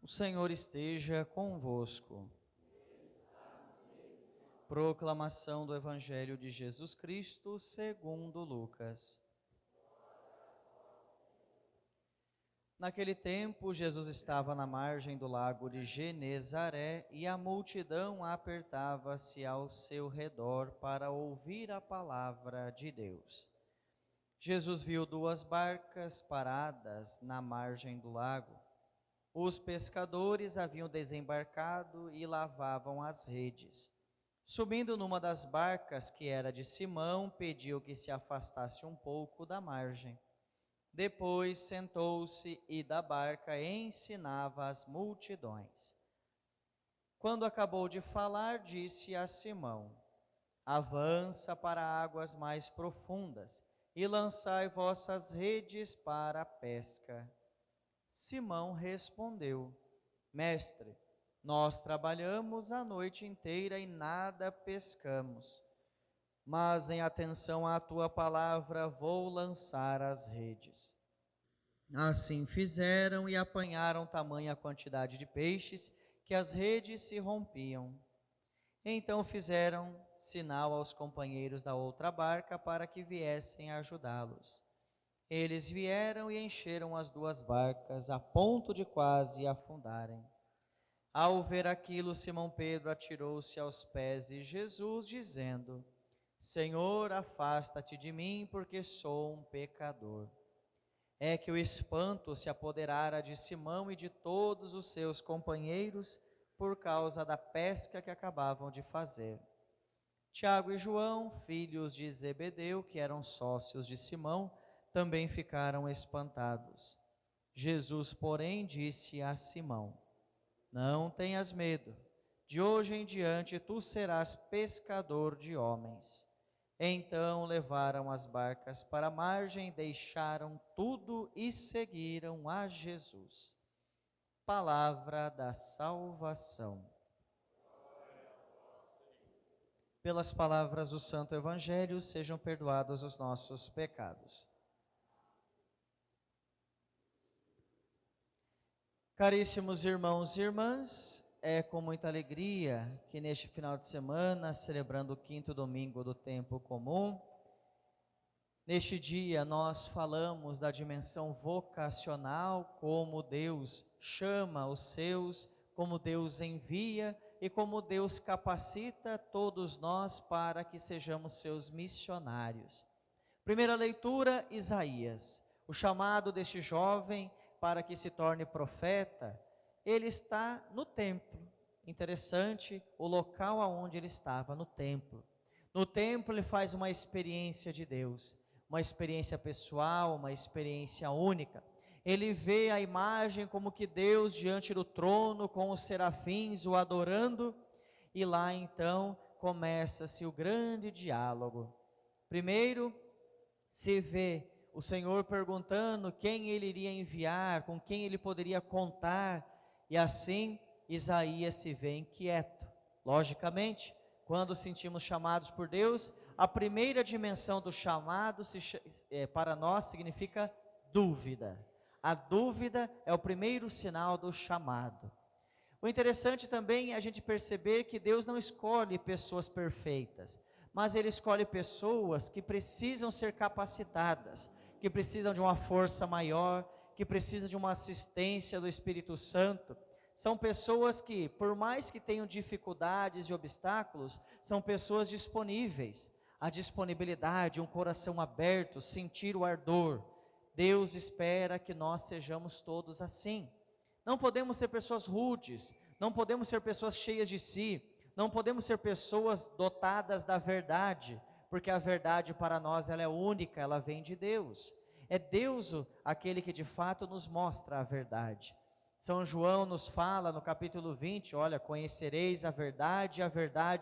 O Senhor esteja convosco. Proclamação do Evangelho de Jesus Cristo segundo Lucas. Naquele tempo, Jesus estava na margem do lago de Genezaré e a multidão apertava-se ao seu redor para ouvir a palavra de Deus. Jesus viu duas barcas paradas na margem do lago. Os pescadores haviam desembarcado e lavavam as redes. Subindo numa das barcas, que era de Simão, pediu que se afastasse um pouco da margem. Depois sentou-se e da barca ensinava as multidões. Quando acabou de falar, disse a Simão: avança para águas mais profundas e lançai vossas redes para a pesca. Simão respondeu: Mestre, nós trabalhamos a noite inteira e nada pescamos, mas em atenção à tua palavra vou lançar as redes. Assim fizeram e apanharam tamanha quantidade de peixes que as redes se rompiam. Então fizeram sinal aos companheiros da outra barca para que viessem ajudá-los. Eles vieram e encheram as duas barcas a ponto de quase afundarem. Ao ver aquilo, Simão Pedro atirou-se aos pés de Jesus, dizendo: Senhor, afasta-te de mim, porque sou um pecador. É que o espanto se apoderara de Simão e de todos os seus companheiros por causa da pesca que acabavam de fazer. Tiago e João, filhos de Zebedeu, que eram sócios de Simão, também ficaram espantados. Jesus, porém, disse a Simão: Não tenhas medo, de hoje em diante tu serás pescador de homens. Então levaram as barcas para a margem, deixaram tudo e seguiram a Jesus. Palavra da salvação. Pelas palavras do Santo Evangelho, sejam perdoados os nossos pecados. Caríssimos irmãos e irmãs, é com muita alegria que neste final de semana, celebrando o quinto domingo do tempo comum, neste dia nós falamos da dimensão vocacional, como Deus chama os seus, como Deus envia e como Deus capacita todos nós para que sejamos seus missionários. Primeira leitura, Isaías, o chamado deste jovem para que se torne profeta. Ele está no templo. Interessante o local aonde ele estava, no templo. No templo ele faz uma experiência de Deus, uma experiência pessoal, uma experiência única. Ele vê a imagem como que Deus diante do trono, com os serafins o adorando, e lá então começa-se o grande diálogo. Primeiro, se vê o Senhor perguntando quem ele iria enviar, com quem ele poderia contar, e assim Isaías se vê inquieto. Logicamente, quando sentimos chamados por Deus, a primeira dimensão do chamado para nós significa dúvida. A dúvida é o primeiro sinal do chamado. O interessante também é a gente perceber que Deus não escolhe pessoas perfeitas, mas Ele escolhe pessoas que precisam ser capacitadas, que precisam de uma força maior, que precisam de uma assistência do Espírito Santo. São pessoas que, por mais que tenham dificuldades e obstáculos, são pessoas disponíveis. A disponibilidade, um coração aberto, sentir o ardor. Deus espera que nós sejamos todos assim. Não podemos ser pessoas rudes, não podemos ser pessoas cheias de si, não podemos ser pessoas dotadas da verdade, porque a verdade para nós ela é única, ela vem de Deus. É Deus aquele que de fato nos mostra a verdade. São João nos fala no capítulo 20, olha, conhecereis a verdade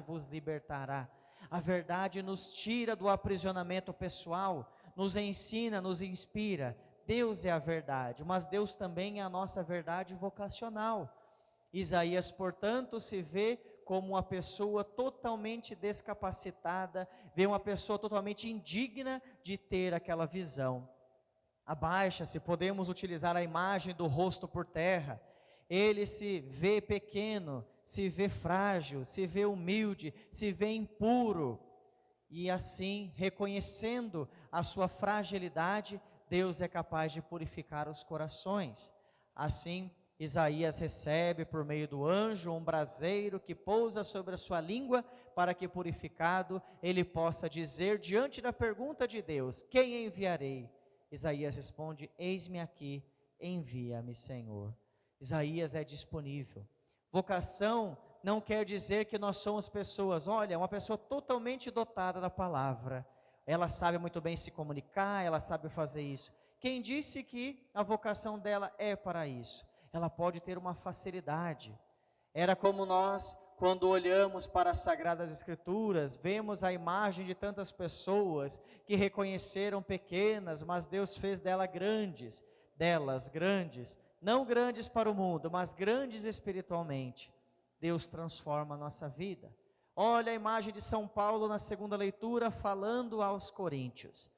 vos libertará. A verdade nos tira do aprisionamento pessoal, nos ensina, nos inspira. Deus é a verdade, mas Deus também é a nossa verdade vocacional. Isaías, portanto, se vê como uma pessoa totalmente descapacitada, vê uma pessoa totalmente indigna de ter aquela visão. Abaixa-se, podemos utilizar a imagem do rosto por terra. ele se vê pequeno, se vê frágil, se vê humilde, se vê impuro. E assim, reconhecendo a sua fragilidade, Deus é capaz de purificar os corações. Assim, Isaías recebe por meio do anjo um braseiro que pousa sobre a sua língua, para que purificado ele possa dizer diante da pergunta de Deus: quem enviarei? Isaías responde: eis-me aqui, envia-me, Senhor. Isaías é disponível. Vocação não quer dizer que nós somos pessoas, olha, uma pessoa totalmente dotada da palavra. Ela sabe muito bem se comunicar, ela sabe fazer isso. Quem disse que a vocação dela é para isso? Ela pode ter uma facilidade. Era como nós, quando olhamos para as Sagradas Escrituras, vemos a imagem de tantas pessoas que reconheceram pequenas, mas Deus fez delas grandes, não grandes para o mundo, mas grandes espiritualmente. Deus transforma a nossa vida. Olha a imagem de São Paulo na segunda leitura, falando aos Coríntios.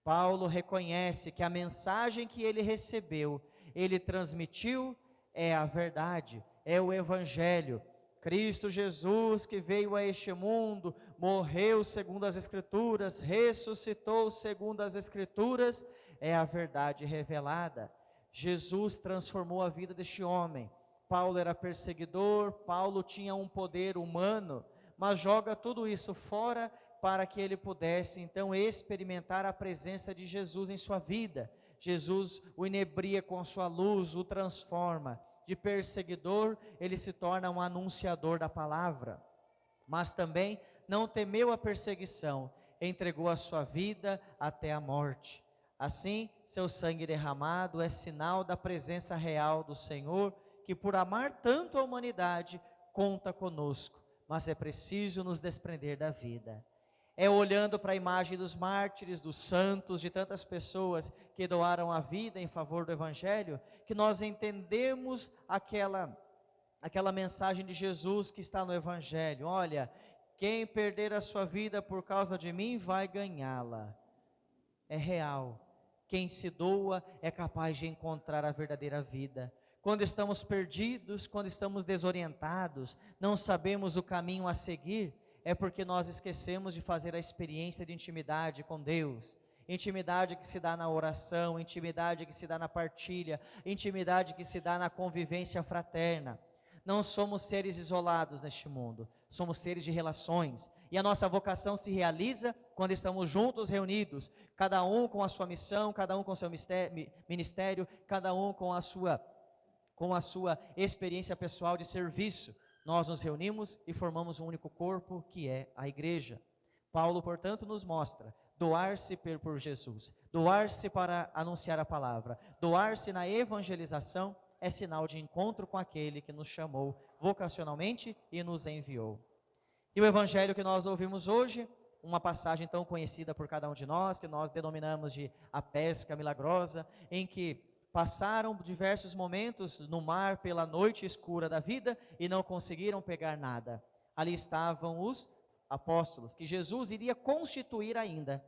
Paulo reconhece que a mensagem que ele recebeu, ele transmitiu, é a verdade, é o Evangelho. Cristo Jesus, que veio a este mundo, morreu segundo as Escrituras, ressuscitou segundo as Escrituras, é a verdade revelada. Jesus transformou a vida deste homem. Paulo era perseguidor, Paulo tinha um poder humano, mas joga tudo isso fora para que ele pudesse então experimentar a presença de Jesus em sua vida. Jesus o inebria com sua luz, o transforma. De perseguidor, ele se torna um anunciador da palavra. Mas também não temeu a perseguição, entregou a sua vida até a morte. Assim, seu sangue derramado é sinal da presença real do Senhor, que por amar tanto a humanidade, conta conosco, mas é preciso nos desprender da vida. É olhando para a imagem dos mártires, dos santos, de tantas pessoas que doaram a vida em favor do Evangelho, que nós entendemos aquela mensagem de Jesus que está no Evangelho. Olha, quem perder a sua vida por causa de mim, vai ganhá-la. É real. Quem se doa é capaz de encontrar a verdadeira vida. Quando estamos perdidos, quando estamos desorientados, não sabemos o caminho a seguir, é porque nós esquecemos de fazer a experiência de intimidade com Deus. Intimidade que se dá na oração, intimidade que se dá na partilha, intimidade que se dá na convivência fraterna. Não somos seres isolados neste mundo, somos seres de relações. E a nossa vocação se realiza quando estamos juntos, reunidos, cada um com a sua missão, cada um com o seu ministério, cada um com a sua experiência pessoal de serviço. Nós nos reunimos e formamos um único corpo, que é a igreja. Paulo, portanto, nos mostra doar-se por Jesus, doar-se para anunciar a palavra, doar-se na evangelização é sinal de encontro com aquele que nos chamou vocacionalmente e nos enviou. E o evangelho que nós ouvimos hoje, uma passagem tão conhecida por cada um de nós, que nós denominamos de a pesca milagrosa, em que passaram diversos momentos no mar pela noite escura da vida e não conseguiram pegar nada. Ali estavam os apóstolos, que Jesus iria constituir ainda.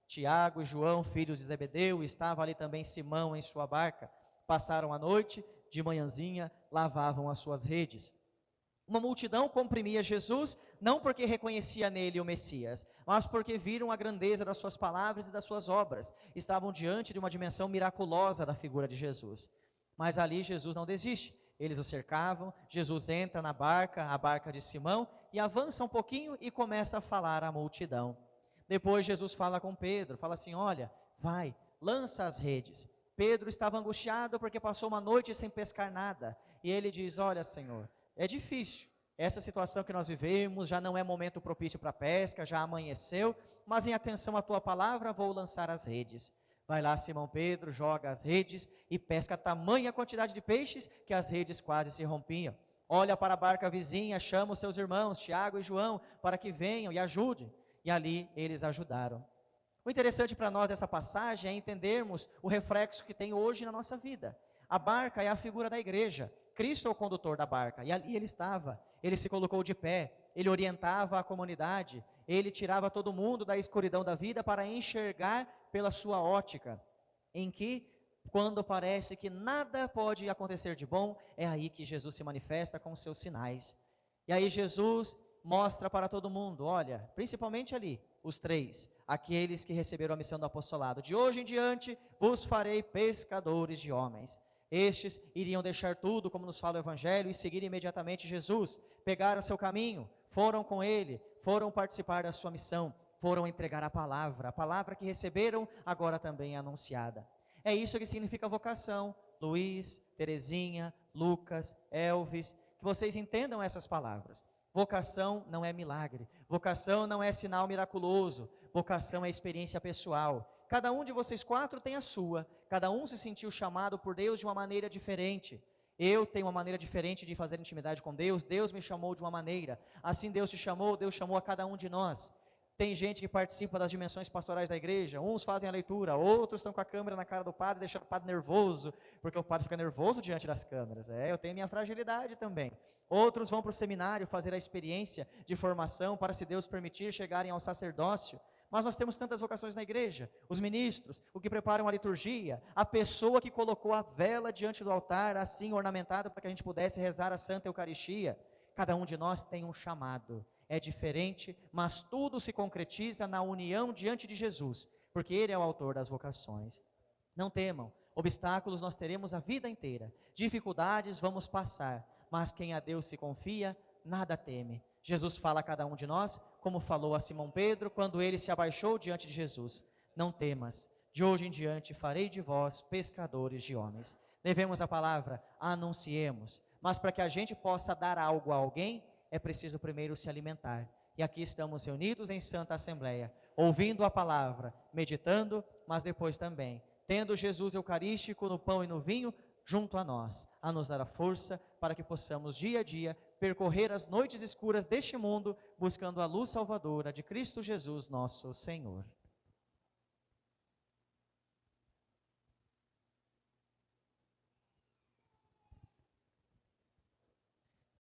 Tiago e João, filhos de Zebedeu, estava ali também Simão em sua barca. Passaram a noite, de manhãzinha, lavavam as suas redes. Uma multidão comprimia Jesus, não porque reconhecia nele o Messias, mas porque viram a grandeza das suas palavras e das suas obras. Estavam diante de uma dimensão miraculosa da figura de Jesus. Mas ali Jesus não desiste. Eles o cercavam, Jesus entra na barca, a barca de Simão, e avança um pouquinho e começa a falar à multidão. Depois Jesus fala com Pedro, fala assim: olha, vai, lança as redes. Pedro estava angustiado porque passou uma noite sem pescar nada. E ele diz: olha, Senhor, é difícil, essa situação que nós vivemos, já não é momento propício para pesca, já amanheceu, mas em atenção à tua palavra vou lançar as redes. Vai lá Simão Pedro, joga as redes e pesca tamanha quantidade de peixes que as redes quase se rompiam. Olha para a barca vizinha, chama os seus irmãos, Tiago e João, para que venham e ajudem. E ali eles ajudaram. O interessante para nós dessa passagem é entendermos o reflexo que tem hoje na nossa vida. A barca é a figura da igreja. Cristo é o condutor da barca, e ali ele estava, ele se colocou de pé, ele orientava a comunidade, ele tirava todo mundo da escuridão da vida para enxergar pela sua ótica, em que Quando parece que nada pode acontecer de bom, é aí que Jesus se manifesta com os seus sinais. E aí Jesus mostra para todo mundo, olha, principalmente ali, os três, aqueles que receberam a missão do apostolado: de hoje em diante vos farei pescadores de homens. Estes iriam deixar tudo, como nos fala o Evangelho, e seguir imediatamente Jesus. Pegaram seu caminho, foram com ele, foram participar da sua missão, foram entregar a palavra que receberam, agora também é anunciada. É isso que significa vocação. Luiz, Terezinha, Lucas, Elvis, que vocês entendam essas palavras. Vocação não é milagre, vocação não é sinal miraculoso, vocação é experiência pessoal. Cada um de vocês quatro tem a sua, cada um se sentiu chamado por Deus de uma maneira diferente. Eu tenho uma maneira diferente de fazer intimidade com Deus, Deus me chamou de uma maneira, assim Deus te chamou, Deus chamou a cada um de nós. Tem gente que participa das dimensões pastorais da igreja, uns fazem a leitura, outros estão com a câmera na cara do padre, deixando o padre nervoso, porque o padre fica nervoso diante das câmeras. Eu tenho minha fragilidade também. Outros vão para o seminário fazer a experiência de formação para, se Deus permitir, chegarem ao sacerdócio. Mas nós temos tantas vocações na igreja: os ministros, o que preparam a liturgia, a pessoa que colocou a vela diante do altar, assim ornamentada, para que a gente pudesse rezar a Santa Eucaristia. Cada um de nós tem um chamado. É diferente, mas tudo se concretiza na união diante de Jesus, porque Ele é o autor das vocações. Não temam, obstáculos nós teremos a vida inteira, dificuldades vamos passar, mas quem a Deus se confia, nada teme. Jesus fala a cada um de nós, como falou a Simão Pedro, quando ele se abaixou diante de Jesus: não temas, de hoje em diante farei de vós pescadores de homens. Levemos a palavra, anunciemos, mas para que a gente possa dar algo a alguém, é preciso primeiro se alimentar. E aqui estamos reunidos em Santa Assembleia, ouvindo a palavra, meditando, mas depois também tendo Jesus Eucarístico no pão e no vinho junto a nós, a nos dar a força para que possamos dia a dia percorrer as noites escuras deste mundo, buscando a luz salvadora de Cristo Jesus, nosso Senhor.